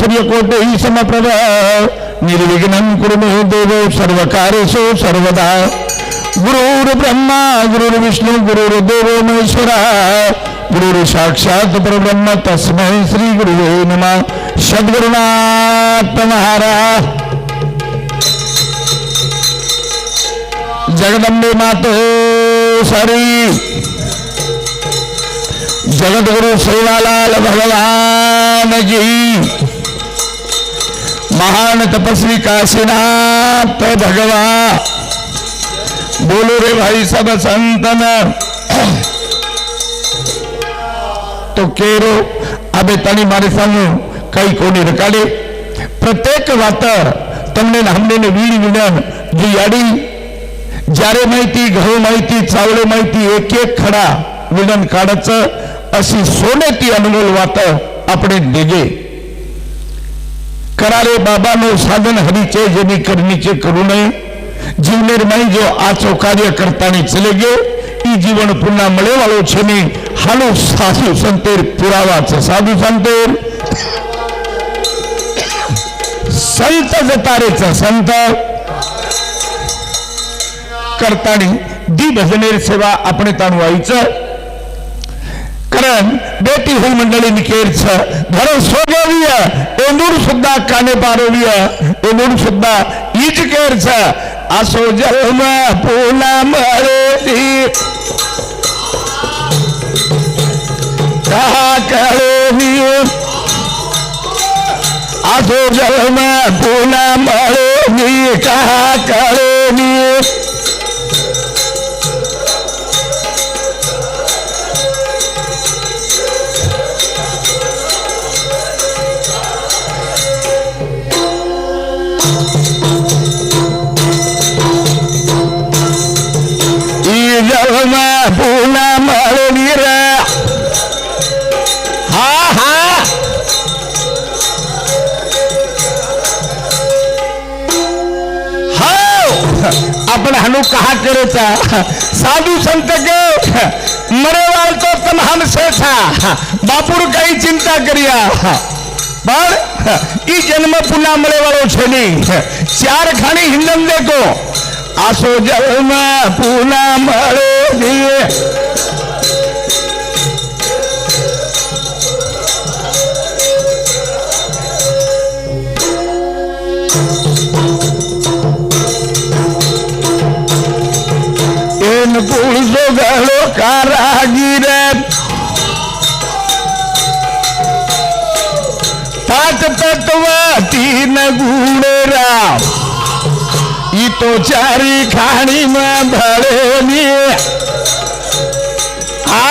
सूर्यकोटि समप्रभ निर्विघ्नं कुरु मे देव सर्वकार्येषु सर्वदा। गुरुर्ब्रह्मा गुरुर्विष्णु गुरुर्देवो महेश्वरा गुरुर् साक्षात् परब्रह्म तस्मै श्री गुरुवे नमः। सद्गुरुनाथ महाराज जगदम्बे मातो सारी जगतगुरु सेवालाल भगवान जी महान तपस्वी काशीनाथ भगवान बोलो रे भाई सब संतन तो केरो अबे तनी मारे सामू कई कोनी रकाडे प्रत्येक वात तमने हमने वीण विनन जी याडी जारे माहिती घऊ माहिती चावळे माहिती एक एक खडा विनन काढच अशी सोनेती अनमोल वात આપણે देगे करारे बाबा नो साधन हरीचे जेनी करणीचे करू नये जीवनेर माई जो आचो कार्य करता चले गए ई जीवन पुन्हा मळे वाळो छे ने हालो साधु संतेर पुरावा साधु संतेर संत जतारेच संत करतानी दी भजनेर सेवा आपण ताणू व्हायचं कारण बेटी होई मंडळी निकेरच घर सोडविय एंदूर सुद्धा काने पारविय एंदूर सुद्धा ईज केरच आसो जन्म पुन्हा मळे कहा कळेवी आसो जन्म पुन्हा मळे कहा कळेवी पुन्हा मळवी रे हा हा आपण हनु कहा करेचा साधु संत के मरेवाल तो तम हमसे था बापुर कई चिंता करिया पर ई जन्म पुन्हा मळे वाळो छे नहीं चार खानी हिंदन देखो आसो जन्म पुन्हा मळे दिए एन पुरुषो गलो कारागीर पाच तत्व तीन गुण राम ई तो चारी खाणी में भळेली हा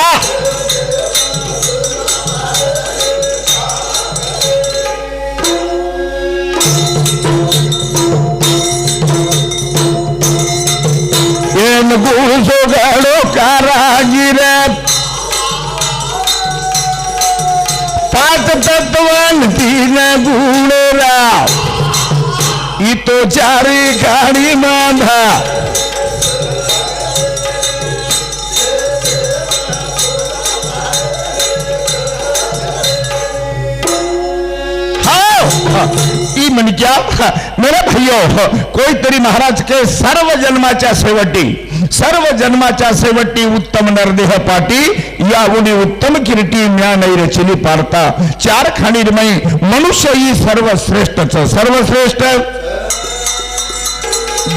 एन पुरुषो गलो कारागीर पाच तत्वन तीन गुण राव ई तो चारी गाड़ी बांधा ई मन क्या मेरे भाइयों कोई तरी महाराज के सर्व जन्माच्या शेवटी उत्तम नरदेह पाटी या उडी उत्तम किरीटी म्या नाही रचली पारता चार खाणीरमय मनुष्य ही सर्वश्रेष्ठ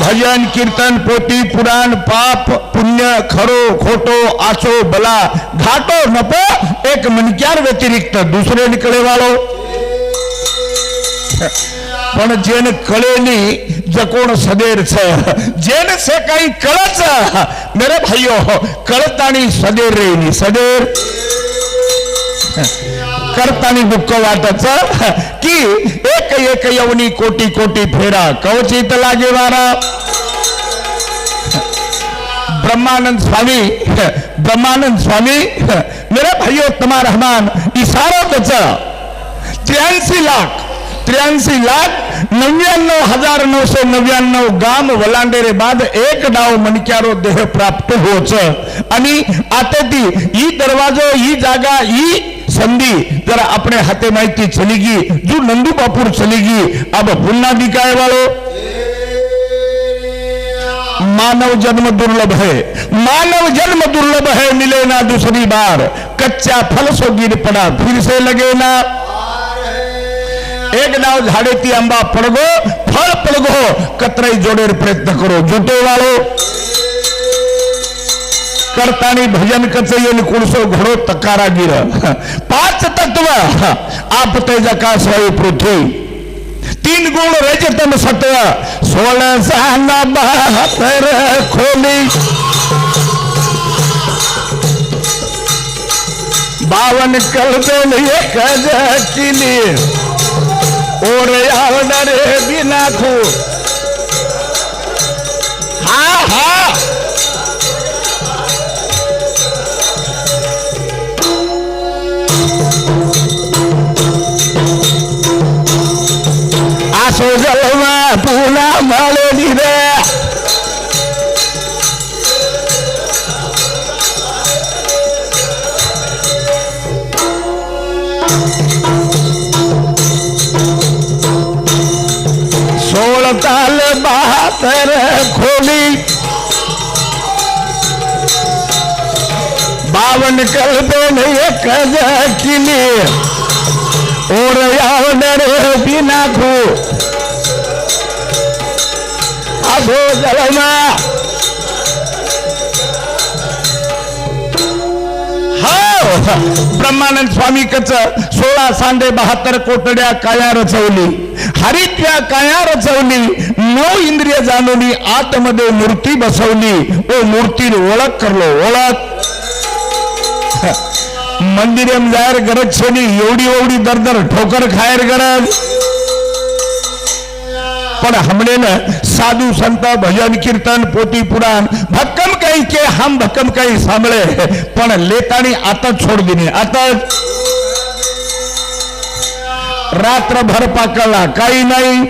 भजन कीर्तन पोती पुराण पाप पुण्य खरो खोटो आचो बला घाटो नपो एक मनक्यार व्यतिरिक्त दुसरे निकळे वाळो पण जेन कळेनी जकोण सदेर छ जेन से काही कळच मेरे भाइयों कळतानी सदेर रेनी सदेर करतानी दुःख वाटच की एक यवनी कोटी कोटी फेरा कवचित लागे वारा ब्रह्मानंद स्वामी मेरे भाइयों तमा रहमान इशारा कच 83,99,999 गाम वलांडेरे बाद एक डाव मनक्यारो देह प्राप्त होच आणि आता ती ही दरवाजो ही जागा ही संधि जरा अपने हाथे माहिती चली गई जो नंदू बापुर चली गई अब पुन्हा दिखाए वालों मानव जन्म दुर्लभ है, मानव जन्म दुर्लभ है, मिले ना दूसरी बार, कच्चा फल सो गिर पड़ा फिर से लगे ना, एक डाव झाड़े थी आंबा पड़गो फल पड़गो कतराई जोड़े प्रयत्न करो जुटे वालों करतानी भजन कचयन कुणसो घड़ो तकारा गिर 5 तत्व आप तेज आकाश वायु पृथ्वी 3 गुण रजतम सत्व 16 साना 72 खोली 52 कलबेल एक किली और आवडरे बिना खू हाँ हाँ आसो जलमा पूना माले रे ताल 72 खोली 52 कलबेल एक किली और आवडरे बिना खू आगो जलमा ब्रह्मानंद स्वामी कच 16 सांडे 72 कोटड्या काया रचवली हरित्या काया रचवली 9 इंद्रिय जाणवली आतमध्ये मूर्ती बसवली ओ मूर्ती ओळख करलो ओळख मंदिरम जायर गरज छे नी एवढी एवढी दरदर ठोकर खायर गरज पण हमने न साधु संत भजन कीर्तन पोती पुराण भक्कम काही के हम भक्कम काही सांभळे पण लेतानी आता छोड़ दिनी आता रात्रभर पाकला काही नाही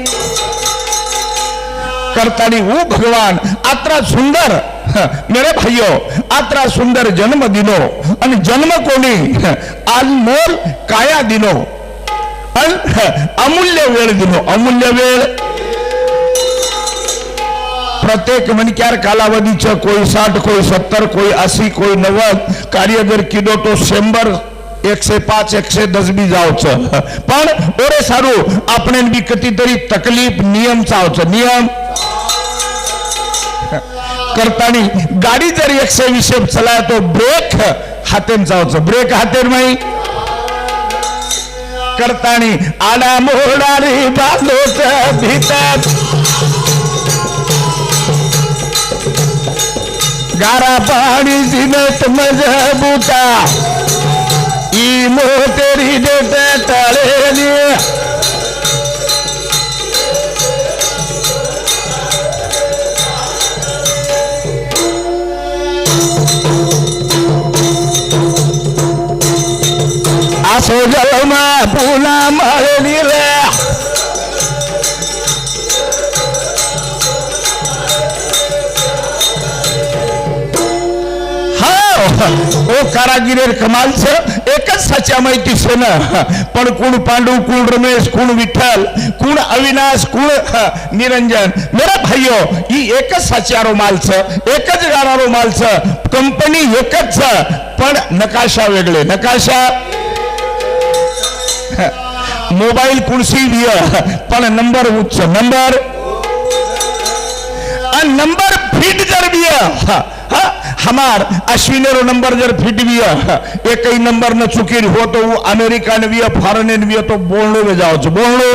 करतानी वो भगवान आत्रा सुंदर मेरे भाइयों आत्रा सुंदर जन्म दिनो आणि जन्म कोणी अनमोल काया दिनो अमूल्य वेळ दिनो अमूल्य वेळ प्रत्येक मनक्यार कालावधीचं कोई 60 कोई 70 कोई 80 कोई 90 कार्य जर किदो तो 100 105 110 बी जावचं पण ओरे सारू आपण बी कितीतरी तकलीफ नियम चावचं नियम करतानी गाडी जर 120 चला तो ब्रेक हातेन जावचं ब्रेक हातेन नाही करतानी आडा मोडारी बांधोत भीतर गारा पाणी जिनत मजबूता ई मोतेरी देते तळेली आसो जलमा पुना माळली रे ओ कारागिरेर कमाल छे एकच साच्या माहिती छे ना पण कोण पांडू कोण रमेश कोण विठ्ठल कोण अविनाश कोण निरंजन मेरा भाइयों ई एकच साच्यारो माल छे एकच गारारो माल छे कंपनी एकच छे पण नकाशा वेगळे नकाशा मोबाइल कुर्सी दिया पण नंबर उच्च नंबर नंबर फिट कर दिया हमार अश्विनेरो नंबर जर फिट दिया एक ही नंबर न चुकी हो तो वो अमेरिका ने भी फॉरेन ने भी तो बोलने में जाओ बोलनो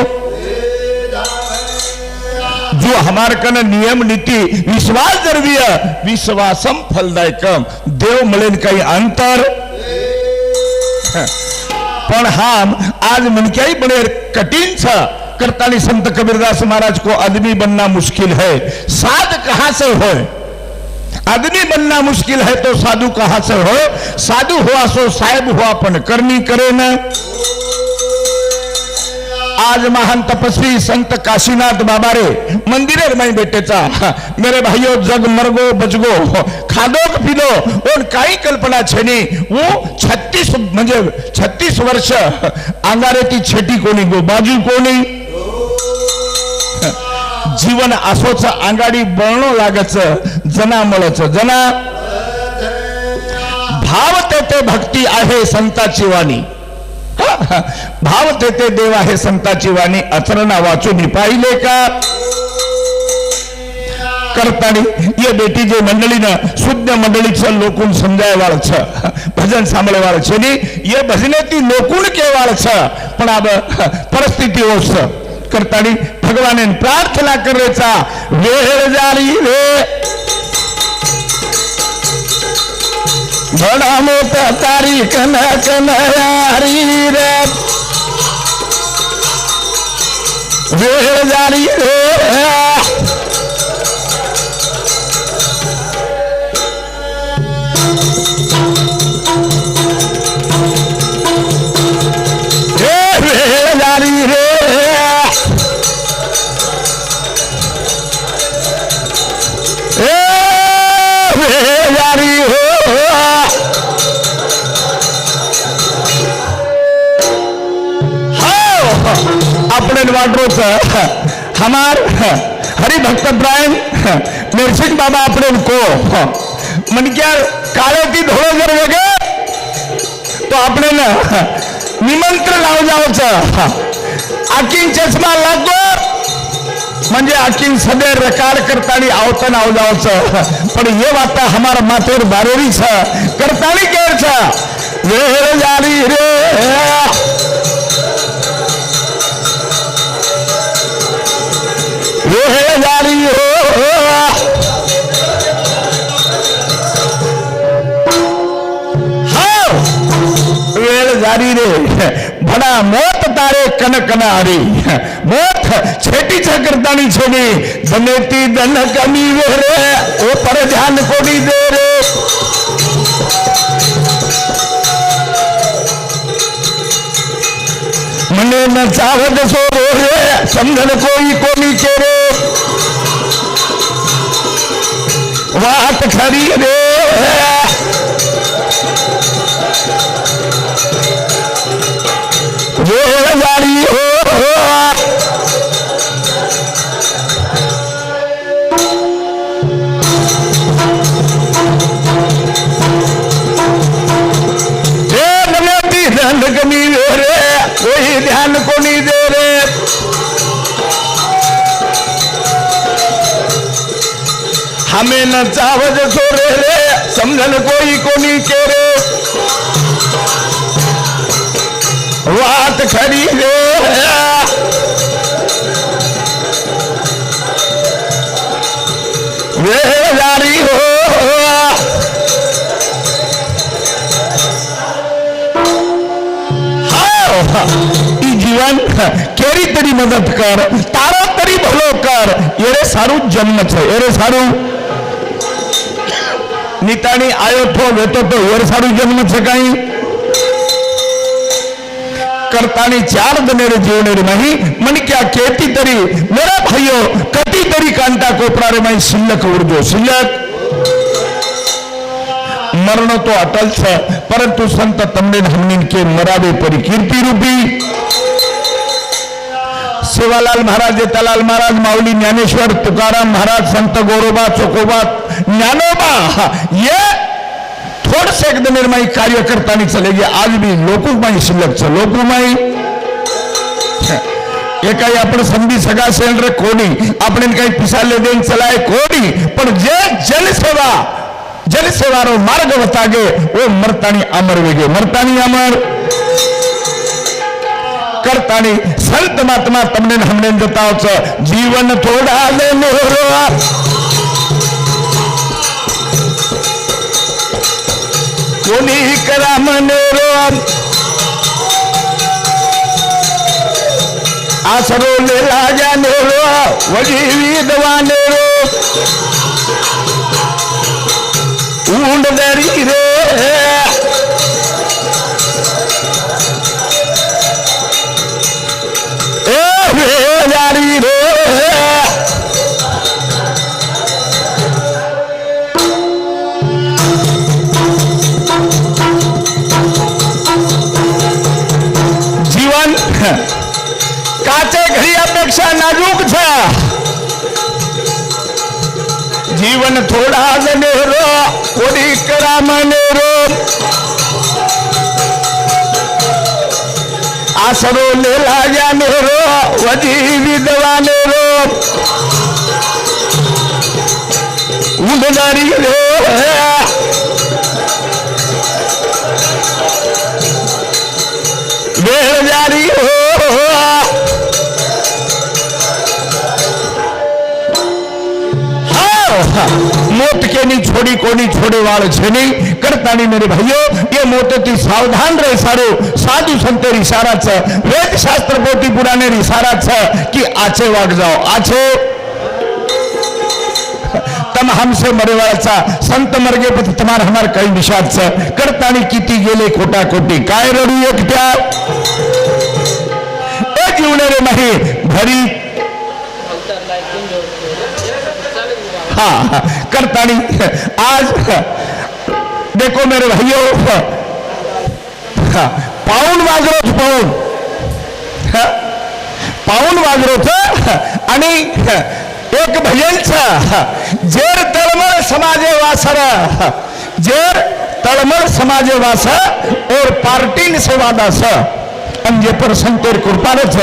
जो हमारे कन नियम नीति विश्वास जर भी विश्वासम फलदायकम देव मलेन काही अंतर पण हम आज मनक्याई बड़े कठिन छ करताली संत कबीरदास महाराज को आदमी बनना मुश्किल है साध कहां से हो आदमी बनना मुश्किल है तो साधु कहां से हो साधु हुआ सो साहेब हुआ पण करनी करे न आज महान तपस्वी संत काशीनाथ बाबा रे मंदिर में बैठेचा मेरे भाइयों जग मरगो बचगो खादो पिलो और काही कल्पना छेनी वो 36 म्हणजे 36 वर्ष अंगारे ती छेटी कोणी गो बाजू कोणी जीवन असोच अंगाडी बळणो लागच जना मळच जना भाव तेथे भक्ती आहे संताची वाणी भाव तेथे देव आहे संताची वाणी अचरणा वाचून पाहिले का करतानी ये बेटी जे मंडळीनं शुद्ध मंडळीचं लोकून समजायवाळ छ भजन सांभळवाळ छे नी ये भजने ती लोकून केवाळ छ पण अब परिस्थिती होस करतानी भगवाने प्रार्थना करायचा वेळ झाली रे बड़ा मोटा तारी कना कनारी रे वेळ झाली रे वेळ झाली रे वेळ झाली हो अपने वाटरोच हमार हरिभक्त ब्रायन नरसिंह बाबा अपने को मन क्या काळे ती धोळो जर वेगे तो अपने निमंत्रण लाव जावचं आकीन चष्मा लागो म्हणजे आकीन सदैव रेकॉर्ड करतानी आवतन आव जावचं पण ये वाता हमार माथेर बारोरी छ करतानी केर छ वेळ झाली रे वेळ झाली हो वेळ झाली रे भडा मोत तारे कनकना हरी मोत छेटी छ करतानी छेनी बनेती दन कमी वेरे ओ पर ध्यान कोडी दे रे मने न चावत सो रे समझन कोई कोनी के रे वाट खरी रे वेळ झाली हो ध्यान कमी रे कोई ध्यान कोनी दे रे हमें न चावज सोरे रे समझन कोई कोनी के रे वाट खरी रे वेळ झाली हो जीवन केरी तरी मदद कर तारा तरी भलो कर एरे सारू जन्म छे एरे सारू नितानी आयो थो वेतो तो एरे सारू जन्म छे काई करतानी चार दनेरे जीवनेरे नहीं मन क्या केती तरी मेरा भाइयों कती तरी कांता कोपरा रे माई शिल्लक उड़दो शिल्लक मरण तो अटल है परंतु संत तमने हमने के मरावे परी कीर्ति रूपी सेवालाल महाराज जेठालाल महाराज माऊली ज्ञानेश्वर तुकाराम महाराज संत गौरोबा चोकोबा ज्ञानोबा ये थोड़ से एकदम निर्माई कार्य करता नहीं चलेगी आज भी लोकू माई शिल्लक छ लोकू माई ये काही आपण संधी सगा सेल रे कोणी आपण काही पिसाले देन चलाए कोणी पण जे जनसेवारो मार्ग वतागे वो मरतानी अमर वेगे मरतानी अमर करतानी संत महात्मा तमने हमने जताओ छ जीवन थोड़ा ले मोरो कोनी करा मनेरो आसरो ले लाजा नेरो वजी विधवा नेरो ऊंड दरी रे पेक्षा नाजूक छ जीवन थोड़ा जनेरो कोडी करा मनेरो आसरो लेला जानेरो वजी विधवा नेरो उंडनारी रे बेजारी हो मोत के नहीं छोड़ी कोनी छोड़े वाले छे नहीं करता नहीं मेरे भाइयों ये मोते सावधान रहे सारो साधु संते इशारा छ वेद शास्त्र पोथी पुराने इशारा छ कि आछे वाग जाओ आछे तम हमसे मरे वाला संत मरगे पती तुम्हार हमार कई निषाद छ करता नहीं कीती गेले खोटा खोटी काय रडू एकट्या ए जीवने रे मही भरी हाँ करता नहीं आज देखो मेरे भाइयों पाऊन वाजरो पाऊन वाजरो आणि एक भजन जेर तळमळ समाजे वासर जेर तळमळ समाजे वास और पार्टी से वादास अंजे पर संतेर कृपारच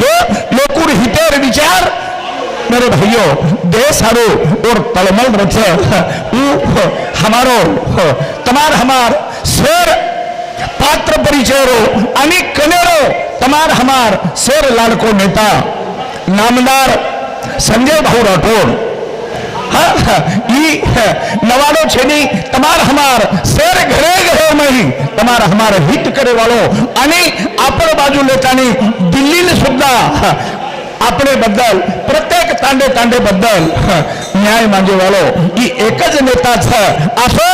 जो लोकुर हितेर विचार मेरे भाइयों देश हारो और तलमल रच हमारो तमार हमार शेर पात्र परिचयरो अनेक कनेरो तमार हमार शेर लालको नेता नामदार संजय भाऊ राठौड़ नवाडो छेनी तमार हमार शेर घरे घरे में तमार हमार हित करे वालों आणि आपण बाजू लेतानी दिल्ली ने सुद्धा अपने बद्दल प्रत्येक तांडे तांडे बद्दल न्याय मागे वालो ही एकच नेता छ असो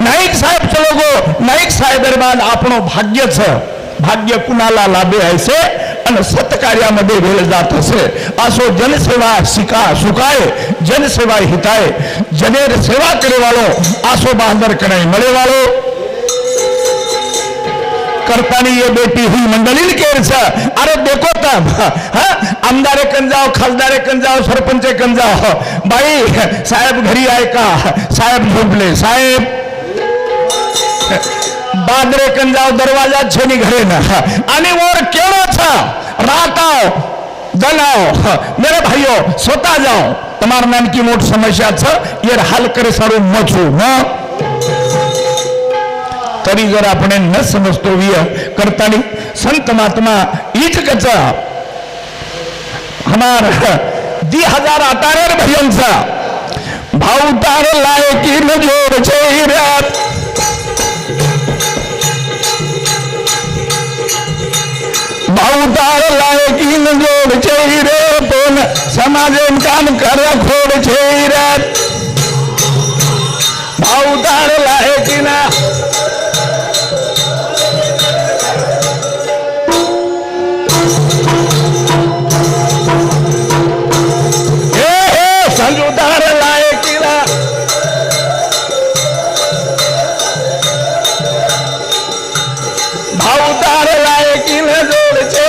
नाईक साहेब चलोगो नाईक साहेब दरम्यान आपणो भाग्य छ भाग्य कुणाला लाभे ऐसे आणि सत्कार्यामध्ये वेळ जात असे असो जनसेवा शिका सुखाय जनसेवा हिताय जनेर सेवा करे वालो असो बहादुर करे मळे वालो करतानी ये बेटी हुई मंडली केर छ अरे देखो तब आमदारे कन जाओ खासदारे कन जाओ सरपंच कन जाओ बाई साहेब घरी आए का साहेब झोपले साहेब बादरे कन जाओ दरवाजा छेनी घरे ना आणि वर केळो छ रात आओ जन आओ मेरे भाइयों स्वतः जाओ तमार नाम की मोट समस्या छ ये हल करे सारो मचू न तरी जर आपण न समजतो विय करतानी संत महात्मा ईच कचा हमार 2018 भयंसा भाऊ तार लायकी न जोर छे रात भाऊ तार लायकी न जोर छे रे पण समाजेन काम कर खोड छे रात भाऊ तार लायकी ना संजुदार लायकीला भाऊदार लायकीला जोडचे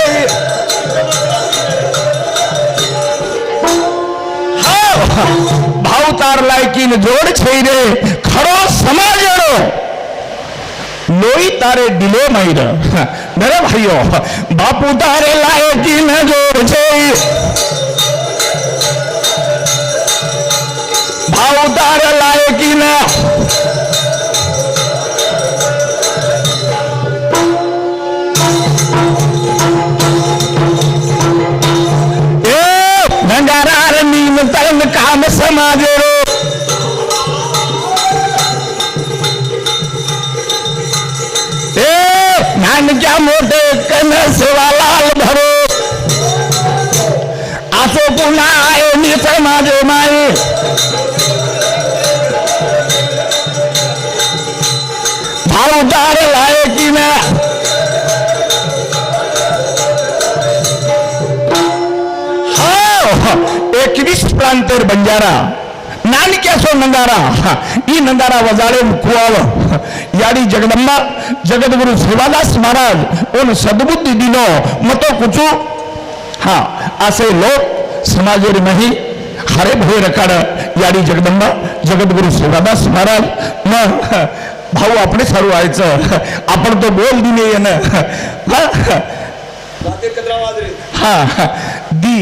भाऊतार लायकीने जोड छे रे खरो समाजरो लोई तारे दिले मायर मेरे भाइयों बापू तारे लायकीने जोड छे भाऊदार लायकी ना नंगारार नीम तरण काम समाजेरो नानक्या मोठे कन सेवालाल भरो असो पुन्हा आहे मी समाजे माये भाऊदार लायकी ना 21 प्रांतर बंजारा नानक्या सो नंगारा ई नंगारा वजाड़े कुआव याड़ी जगदम्बा जगदगुरु सेवादास महाराज उन सद्बुद्धि दिनो मतो कुचु हा असे लोक समाजवर नाही हरे भोय रकाड याडी जगदंबा जगद्गुरु सेवादास महाराज मग भाऊ આપણે સારું આયचं आपण तो बोल दी नहीं है ना हाँ दी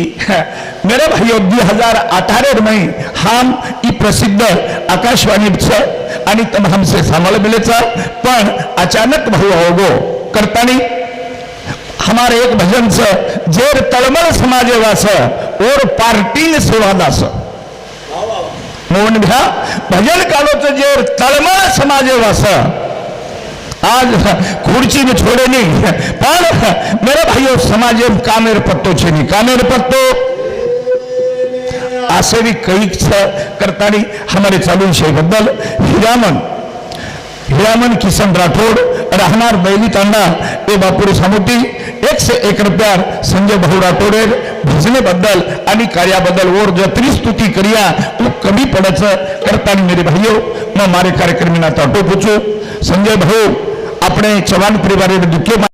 मेरे भाइयों 2018 में हम ई प्रसिद्ध आकाशवाणी आणि हमसे सांभाळ मिलेचा पण अचानक भाऊ होगो करतानी हमारे एक भजन से जेर तळमळ समाजेवास और पार्टी सेवादास मोहन भ्या भजन कालोच जेर तळमळ समाजेवास आज खुर्ची में छोड़े नहीं पर मेरे भाइयों समाजे कामेर पत्तो छे नहीं कामेर पत्तो आसे भी कई करतानी हमारे चालू शे बद्दल हीरामन किसन राठोड राहणार बैली तांडा ए बापुरी सामुती 101 रुपया संजय भाऊ राठोडे भजने बद्दल आणि कार्याबद्दल और जत्री स्तुति करिया तो कमी पड़च करतानी मेरे भाइयों मैं मारे कार्यक्रमी ना ताटो पूछू संजय भाऊ अपने चौहान परिवार दुखे